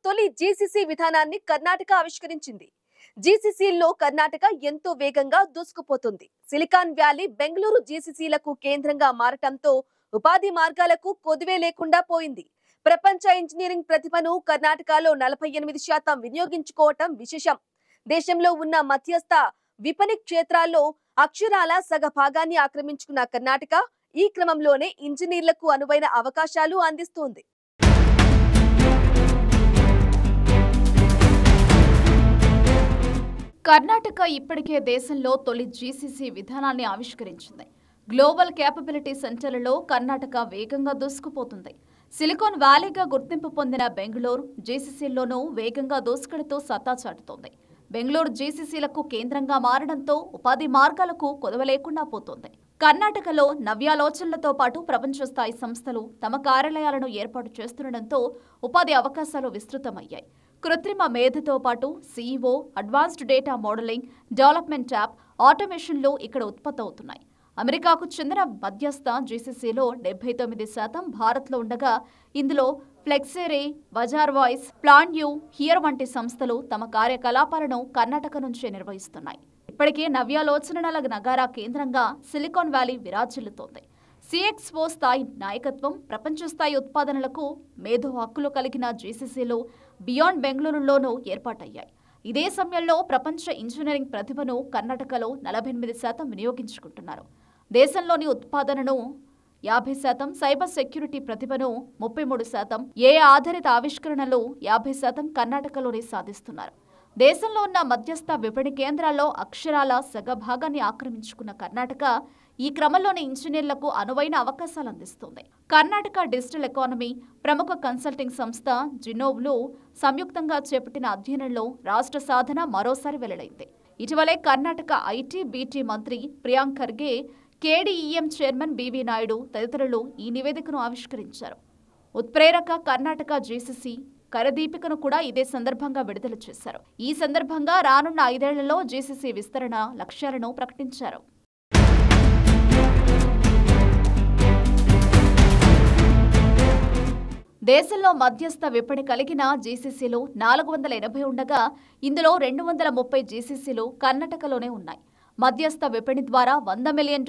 తొలి జీసీసీ విధానాన్ని కర్ణాటక ఆవిష్కరించింది. జీసీసీలో కర్ణాటక ఎంతో వేగంగా దూసుకుపోతుంది. సిలికాన్ వ్యాలీ బెంగళూరు జీసీసీలకు కేంద్రంగా మారటంతో ఉపాధి మార్గాలకు కొదువే లేకుండా పోయింది. ప్రపంచ ఇంజనీరింగ్ ప్రతిభను కర్ణాటకలో 48% వినియోగించుకోవటం విశేషం. దేశంలో ఉన్న మధ్యస్థ విపణి క్షేత్రాల్లో అక్షరాల సగ భాగాన్ని ఆక్రమించుకున్న కర్ణాటక ఈ క్రమంలోనే ఇంజనీర్లకు అనువైన అవకాశాలు అందిస్తోంది. కర్ణాటక ఇప్పటికే దేశంలో తొలి జీసీసీ విధానాన్ని ఆవిష్కరించింది. గ్లోబల్ క్యాపబిలిటీ సెంటర్లలో కర్ణాటక వేగంగా దూసుకుపోతుంది. సిలికాన్ వ్యాలీగా గుర్తింపు పొందిన బెంగళూరు జీసీసీల్లోనూ వేగంగా దూసుకెడుతూ సత్తా చాటుతోంది. బెంగళూరు జీసీసీలకు కేంద్రంగా మారడంతో ఉపాధి మార్గాలకు కొదవ లేకుండా పోతోంది. కర్ణాటకలో నవ్యాలోచనలతో పాటు ప్రపంచ స్థాయి సంస్థలు తమ కార్యాలయాలను ఏర్పాటు చేస్తుండటంతో ఉపాధి అవకాశాలు విస్తృతమయ్యాయి. కృత్రిమ మేధతో పాటు CEO, advanced data modelling, development app, ఆటోమేషన్లు ఇక్కడ ఉత్పత్తి అవుతున్నాయి. అమెరికాకు చెందిన మధ్యస్థ జీసీసీలో 79% భారత్లో ఉండగా ఇందులో Flexera, bazaar voice, plan you, here వంటి సంస్థలు తమ కార్యకలాపాలను కర్ణాటక నుంచే నిర్వహిస్తున్నాయి. ఇప్పటికే నవ్యాలోచనల నగారా కేంద్రంగా సిలికాన్ వ్యాలీ విరాజిల్లుతోంది. సిఎక్స్ఓ స్థాయి నాయకత్వం, ప్రపంచ స్థాయి ఉత్పాదనలకు మేధో హక్కులు కలిగిన జీసీసీలు బియాండ్ బెంగళూరులోనూ ఏర్పాటయ్యాయి. ఇదే సమయంలో ప్రపంచ ఇంజనీరింగ్ ప్రతిభను కర్ణాటకలో 48% వినియోగించుకుంటున్నారు. దేశంలోని ఉత్పాదనను 50%, సైబర్ సెక్యూరిటీ ప్రతిభను 33%, ఏఐ ఆధారిత ఆవిష్కరణలు 50% కర్ణాటకలోనే సాధిస్తున్నారు. దేశంలో ఉన్న మధ్యస్థ విపణి కేంద్రాల్లో అక్షరాల సగభాగాన్ని ఆక్రమించుకున్న కర్ణాటక ఈ క్రమంలోని ఇంజనీర్లకు అనువైన అవకాశాలు అందిస్తోంది. కర్ణాటక డిజిటల్ ఎకానమీ, ప్రముఖ కన్సల్టింగ్ సంస్థ జినోవ్లు సంయుక్తంగా చేపట్టిన అధ్యయనంలో రాష్ట్ర సాధన మరోసారి వెల్లడైంది. ఇటీవలే కర్ణాటక ఐటీ, బీటీ మంత్రి ప్రియాంక్ ఖర్గే, కేడీఈఎం చైర్మన్ బీవీ నాయుడు తదితరులు ఈ నివేదికను ఆవిష్కరించారు. ఉత్ప్రేరక కర్ణాటక జీసీసీ కరదీపికను కూడా ఇదే సందర్భంగా విడుదల చేశారు. ఈ సందర్భంగా రానున్న 5 ఏళ్లలో జీసీసీ విస్తరణ లక్ష్యాలను ప్రకటించారు. దేశంలో మధ్యస్థ విపణి కలిగిన జీసీసీలు 480 ఉండగా ఇందులో 230 జీసీసీలు కర్ణాటకలోనే ఉన్నాయి. మధ్యస్థ విపణి ద్వారా $100 మిలియన్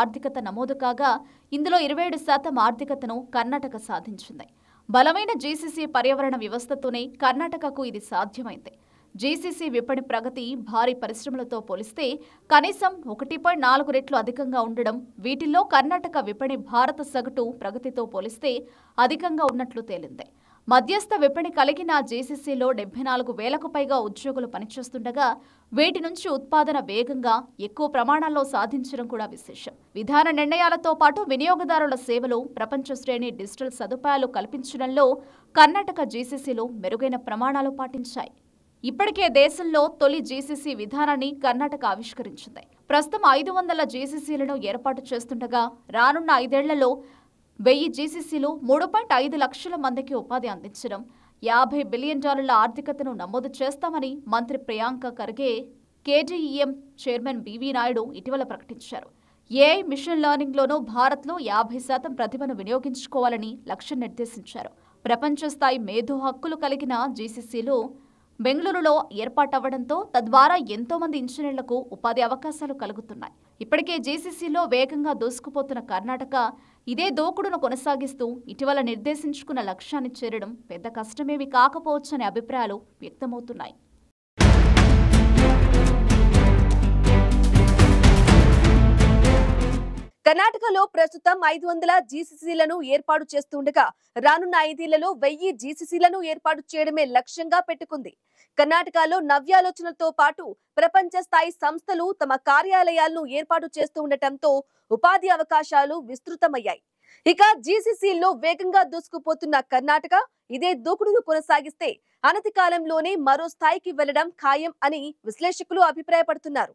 ఆర్థికత నమోదు కాగా ఇందులో 27% ఆర్థికతను కర్ణాటక సాధించింది. బలమైన జీసీసీ పర్యావరణ వ్యవస్థతోనే కర్ణాటకకు ఇది సాధ్యమైంది. జీసీసీ విపణి ప్రగతి భారీ పరిశ్రమలతో పోలిస్తే కనీసం 1.4 రెట్లు అధికంగా ఉండడం, వీటిల్లో కర్ణాటక విపణి భారత సగటు ప్రగతితో పోలిస్తే అధికంగా ఉన్నట్లు తేలింది. మధ్యస్థ విపణి కలిగిన జీసీసీలో 74,000కు పైగా ఉద్యోగులు పనిచేస్తుండగా వీటి నుంచి ఉత్పాదన వేగంగా ఎక్కువ ప్రమాణాల్లో సాధించడం కూడా విశేషం. విధాన నిర్ణయాలతో పాటు వినియోగదారుల సేవలు, ప్రపంచ శ్రేణి డిజిటల్ సదుపాయాలు కల్పించడంలో కర్ణాటక జీసీసీలు మెరుగైన ప్రమాణాలు పాటించాయి. ఇప్పటికే దేశంలో తొలి జీసీసీ విధానాన్ని కర్ణాటక ఆవిష్కరించింది. ప్రస్తుతం 500 జీసీసీలను ఏర్పాటు చేస్తుండగా రానున్న 5 ఏళ్లలో 1000 జీసీసీలు 3.5 లక్షల మందికి ఉపాధి అందించడం, $50 బిలియన్ ఆర్థికతను నమోదు చేస్తామని మంత్రి ప్రియాంక్ ఖర్గే, కేడీఈఎం చైర్మన్ బీవీ నాయుడు ఇటీవల ప్రకటించారు. ఏఐ, మిషన్ లెర్నింగ్లోనూ భారత్లో 50% ప్రతిభను వినియోగించుకోవాలని లక్ష్యం నిర్దేశించారు. ప్రపంచ స్థాయి మేధో హక్కులు కలిగిన జీసీసీలు బెంగళూరులో ఏర్పాటవ్వడంతో తద్వారా ఎంతో మంది ఇంజనీర్లకు ఉపాధి అవకాశాలు కలుగుతున్నాయి. ఇప్పటికే జీసీసీలో వేగంగా దూసుకుపోతున్న కర్ణాటక ఇదే దూకుడును కొనసాగిస్తూ ఇటీవల నిర్దేశించుకున్న లక్ష్యాన్ని చేరడం పెద్ద కష్టమేమీ కాకపోవచ్చనే అభిప్రాయాలు వ్యక్తమవుతున్నాయి. కర్ణాటకలో ప్రస్తుతం 500 జీసీసీలను ఏర్పాటు చేస్తుండగా రానున్న 5 ఏళ్లలో 1000 జీసీసీలను ఏర్పాటు చేయడమే లక్ష్యంగా పెట్టుకుంది. కర్ణాటకలో నవ్యాలోచనలతో పాటు ప్రపంచ స్థాయి సంస్థలు తమ కార్యాలయాలను ఏర్పాటు చేస్తూ ఉండటంతో ఉపాధి అవకాశాలు విస్తృతమయ్యాయి. ఇక జీసీసీల్లో వేగంగా దూసుకుపోతున్న కర్ణాటక ఇదే దూకుడును కొనసాగిస్తే అనతి కాలంలోనే మరో స్థాయికి వెళ్లడం ఖాయం అని విశ్లేషకులు అభిప్రాయపడుతున్నారు.